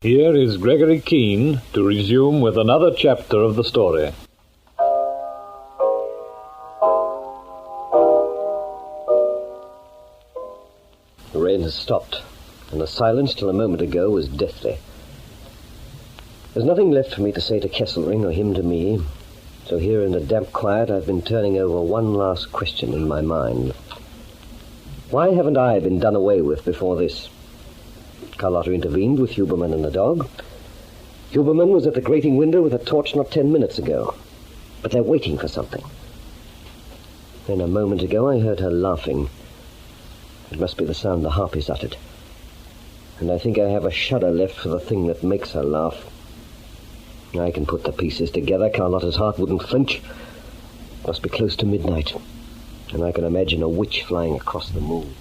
Here is Gregory Keene to resume with another chapter of the story. The rain has stopped, and the silence till a moment ago was deathly. There's nothing left for me to say to Kesselring or him to me, so here in the damp quiet I've been turning over one last question in my mind. Why haven't I been done away with before this? Carlotta intervened with Huberman and the dog. Huberman was at the grating window with a torch not 10 minutes ago, but they're waiting for something. Then a moment ago I heard her laughing. It must be the sound the harpies uttered. And I think I have a shudder left for the thing that makes her laugh. I can put the pieces together. Carlotta's heart wouldn't flinch. It must be close to midnight, and I can imagine a witch flying across the moon.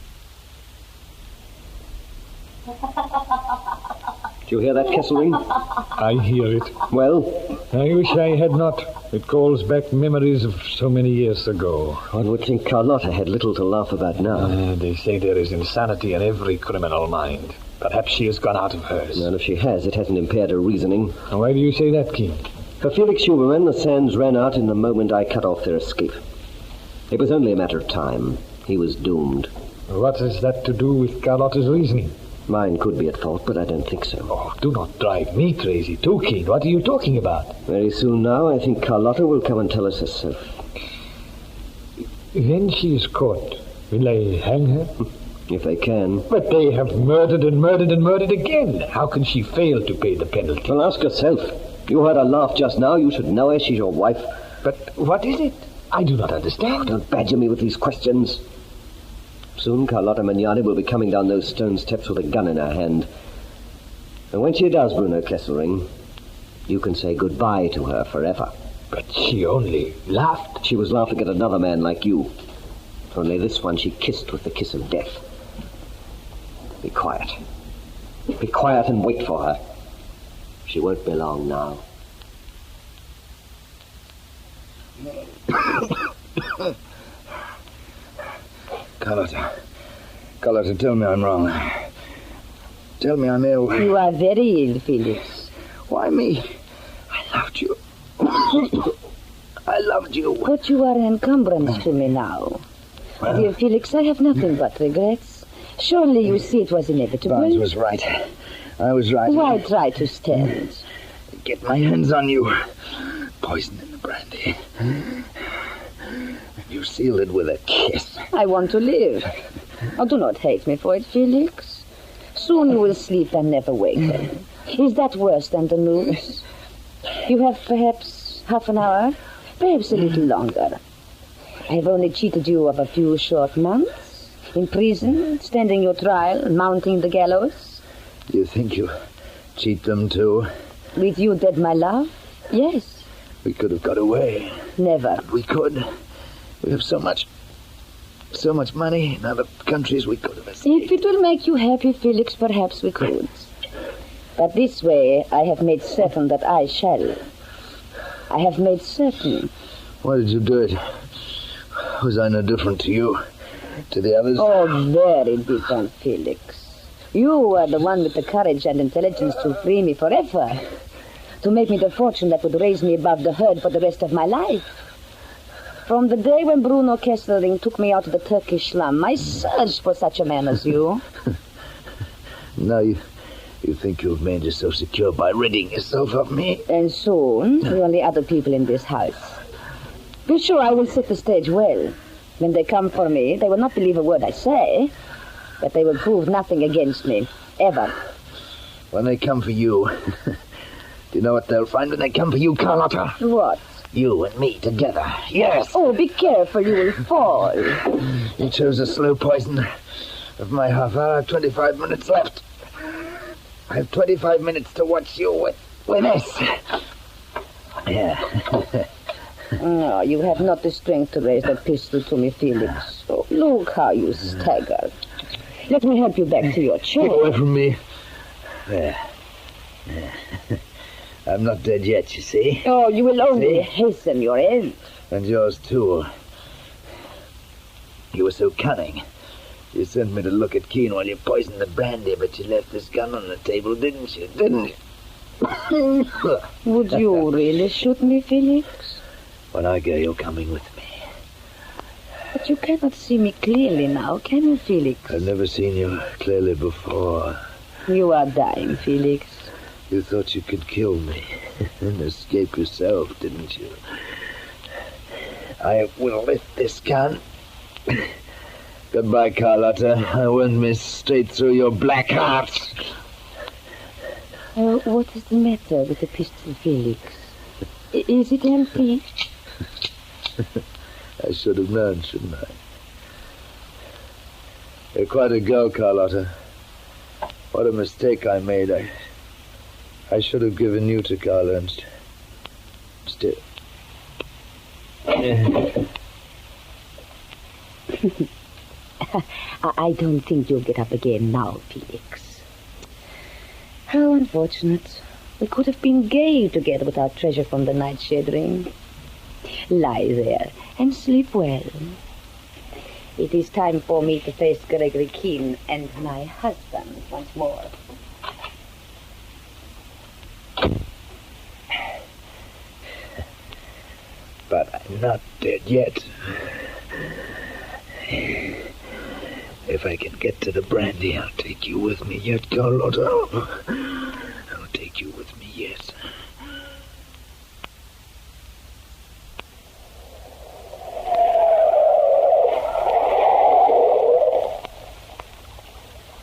Do you hear that, Kesselring? I hear it. Well? I wish I had not. It calls back memories of so many years ago. One would think Carlotta had little to laugh about now. They say there is insanity in every criminal mind. Perhaps she has gone out of hers. And if she has, it hasn't impaired her reasoning. Why do you say that, Keene? For Felix Huberman, the sands ran out in the moment I cut off their escape. It was only a matter of time. He was doomed. What has that to do with Carlotta's reasoning? Mine could be at fault, but I don't think so. Oh, do not drive me crazy too, Keene. What are you talking about? Very soon now, I think Carlotta will come and tell us herself. When she is caught, will they hang her? If they can. But they have murdered and murdered and murdered again. How can she fail to pay the penalty? Well, ask herself. You heard her laugh just now. You should know her. She's your wife. But what is it? I do not understand. Oh, don't badger me with these questions. Soon Carlotta Magnani will be coming down those stone steps with a gun in her hand. And when she does, Bruno Kesselring, you can say goodbye to her forever. But she only laughed. She was laughing at another man like you. Only this one she kissed with the kiss of death. Be quiet. Be quiet and wait for her. She won't be long now. Carlotta, tell me I'm wrong. Tell me I'm ill. You are very ill, Felix. Why me? I loved you. I loved you. But you are an encumbrance to me now. Well, dear Felix, I have nothing but regrets. Surely you see it was inevitable. Barnes was right. I was right. Why try to stand? Get my hands on you. Poison in the brandy. You sealed it with a kiss. I want to live. Oh, do not hate me for it, Felix. Soon you will sleep and never waken. Is that worse than the news? You have perhaps half an hour, perhaps a little longer. I have only cheated you of a few short months. In prison, standing your trial, mounting the gallows. You think you cheat them too? With you dead, my love? Yes. We could have got away. Never. We could. We have so much money in other countries we could have escaped. If it will make you happy, Felix, perhaps we could. But this way I have made certain that I shall. I have made certain. Why did you do it? Was I no different to you? To the others? Oh, very different, Felix. You were the one with the courage and intelligence to free me forever. To make me the fortune that would raise me above the herd for the rest of my life. From the day when Bruno Kesselring took me out of the Turkish slum, I searched for such a man as you. Now you think you've made yourself secure by ridding yourself of me? And soon, the only other people in this house. Be sure I will set the stage well. When they come for me, they will not believe a word I say, but they will prove nothing against me, ever. When they come for you, do you know what they'll find when they come for you, Carlotta? What? You and me together, yes. Oh, be careful, you will fall. You chose a slow poison. Of my half hour, I have 25 minutes left. I have 25 minutes to watch you with this. Yeah. No, you have not the strength to raise that pistol to me, Felix. Oh, look how you stagger. Let me help you back to your chair. Get away from me. There. I'm not dead yet, you see. Oh, you will only hasten your end. And yours, too. You were so cunning. You sent me to look at Keen while you poisoned the brandy, but you left this gun on the table, didn't you? Didn't you? Would you really shoot me, Felix? When I go, you're coming with me. But you cannot see me clearly now, can you, Felix? I've never seen you clearly before. You are dying, Felix. You thought you could kill me and escape yourself, didn't you? I will lift this gun. Goodbye, Carlotta. I won't miss straight through your black heart. What is the matter with the pistol, Felix? Is it empty? I should have known, shouldn't I? You're quite a girl, Carlotta. What a mistake I made. I should have given you to Carla instead. I don't think you'll get up again now, Felix. How unfortunate. We could have been gay together with our treasure from the NightShade ring. Lie there and sleep well. It is time for me to face Gregory Keen and my husband once more. But I'm not dead yet. If I can get to the brandy, I'll take you with me yet, Carlotta. I'll take you with me yet.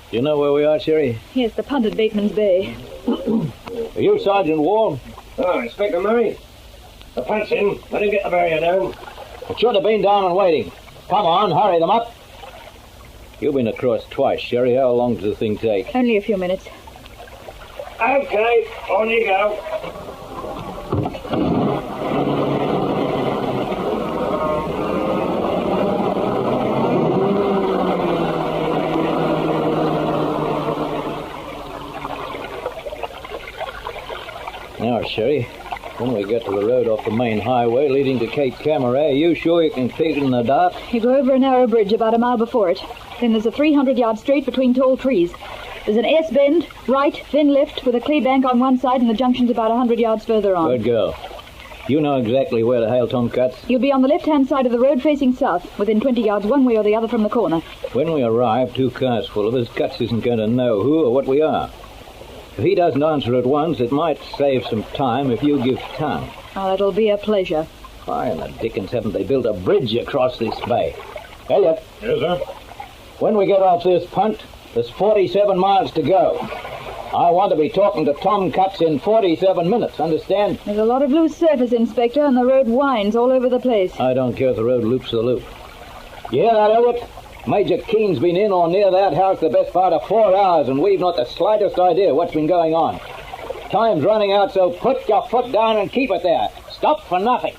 You know where we are, Sherry? Yes, the punt at Bateman's Bay. Are you Sergeant Wall? Oh, Inspector Murray. The punt's in. Let him get the barrier down. It should have been down and waiting. Come on, hurry them up. You've been across twice, Sherry. How long does the thing take? Only a few minutes. Okay, on you go. Now, Sherry, when we get to the road off the main highway leading to Cape Camaret, are you sure you can keep it in the dark? You go over a narrow bridge about a mile before it. Then there's a 300-yard straight between tall trees. There's an S-bend, right, then left, with a clay bank on one side, and the junction's about 100 yards further on. Good girl. You know exactly where to hail Tom Cutts. You'll be on the left-hand side of the road facing south, within 20 yards one way or the other from the corner. When we arrive, 2 cars full of us, Cutts isn't going to know who or what we are. If he doesn't answer at once, it might save some time if you give tongue. Oh, that'll be a pleasure. Why in the dickens haven't they built a bridge across this bay? Elliot. Yes, sir? When we get off this punt, there's 47 miles to go. I want to be talking to Tom Cutts in 47 minutes, understand? There's a lot of loose surface, Inspector, and the road winds all over the place. I don't care if the road loops the loop. You hear that, Elliot? Major Keen's been in or near that house the best part of 4 hours, and we've not the slightest idea what's been going on. Time's running out, so put your foot down and keep it there. Stop for nothing.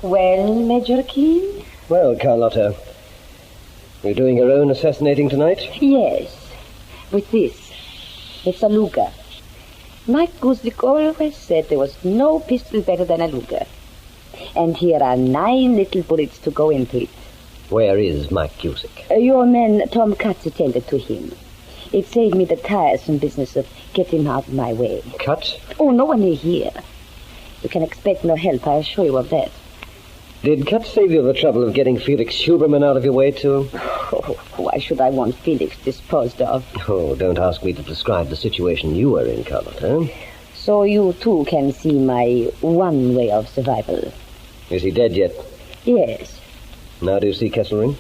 Well, Major Keen? Well, Carlotta, you're doing your own assassinating tonight? Yes, with this. It's a Luger. Mike Guzlik always said there was no pistol better than a Luger. And here are 9 little bullets to go into it. Where is Mike Cusick? Your man, Tom Cutts, attended to him. It saved me the tiresome business of getting him out of my way. Cut? Oh, no one near here. You can expect no help, I assure you of that. Did Cut save you the trouble of getting Felix Huberman out of your way, too? Oh, why should I want Felix disposed of? Oh, don't ask me to describe the situation you were in, Carlotta. So you, too, can see my one way of survival. Is he dead yet? Yes. Now do you see Kesselring?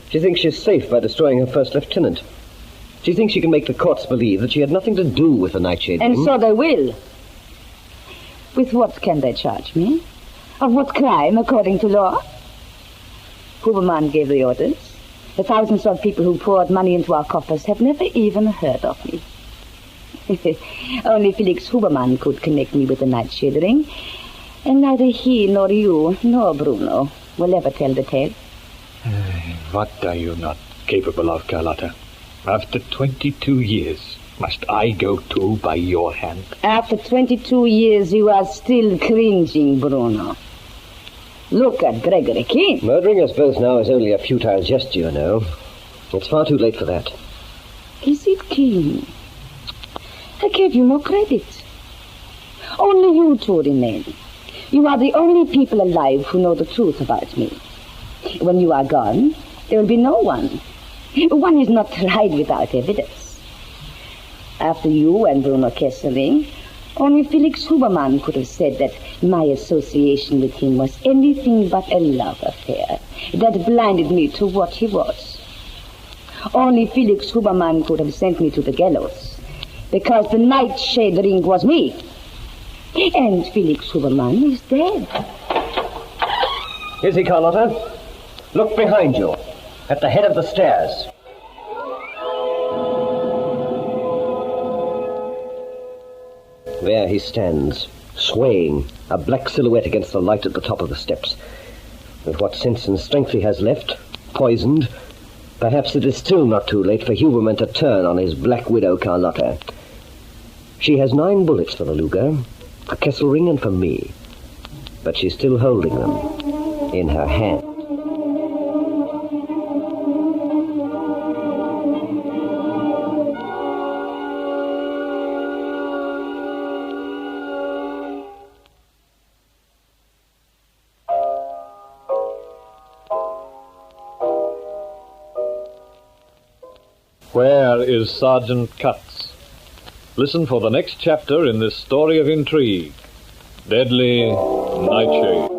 She thinks she's safe by destroying her first lieutenant. She thinks she can make the courts believe that she had nothing to do with the NightShade. And so they will. With what can they charge me? Of what crime, according to law? Huberman gave the orders. The thousands of people who poured money into our coffers have never even heard of me. Only Felix Huberman could connect me with the NightShade ring, and neither he nor you nor Bruno will ever tell the tale. What are you not capable of, Carlotta? After 22 years, must I go too by your hand? After 22 years, you are still cringing, Bruno. Look at Gregory King. Murdering us both now is only a futile gesture, you know. It's far too late for that. Is it, King? I gave you no credit. Only you two remain. You are the only people alive who know the truth about me. When you are gone, there will be no one. One is not tried without evidence. After you and Bruno Kesselring, only Felix Huberman could have said that my association with him was anything but a love affair that blinded me to what he was. Only Felix Huberman could have sent me to the gallows, because the NightShade ring was me. And Felix Huberman is dead. Is he, Carlotta? Look behind you, at the head of the stairs. There he stands, swaying, a black silhouette against the light at the top of the steps. With what sense and strength he has left, poisoned, perhaps it is still not too late for Huberman to turn on his Black Widow Carlotta. She has 9 bullets for the Luger, for Kesselring and for me, but she's still holding them in her hand. Where is Sergeant Cutts? Listen for the next chapter in this story of intrigue. Deadly Nightshade.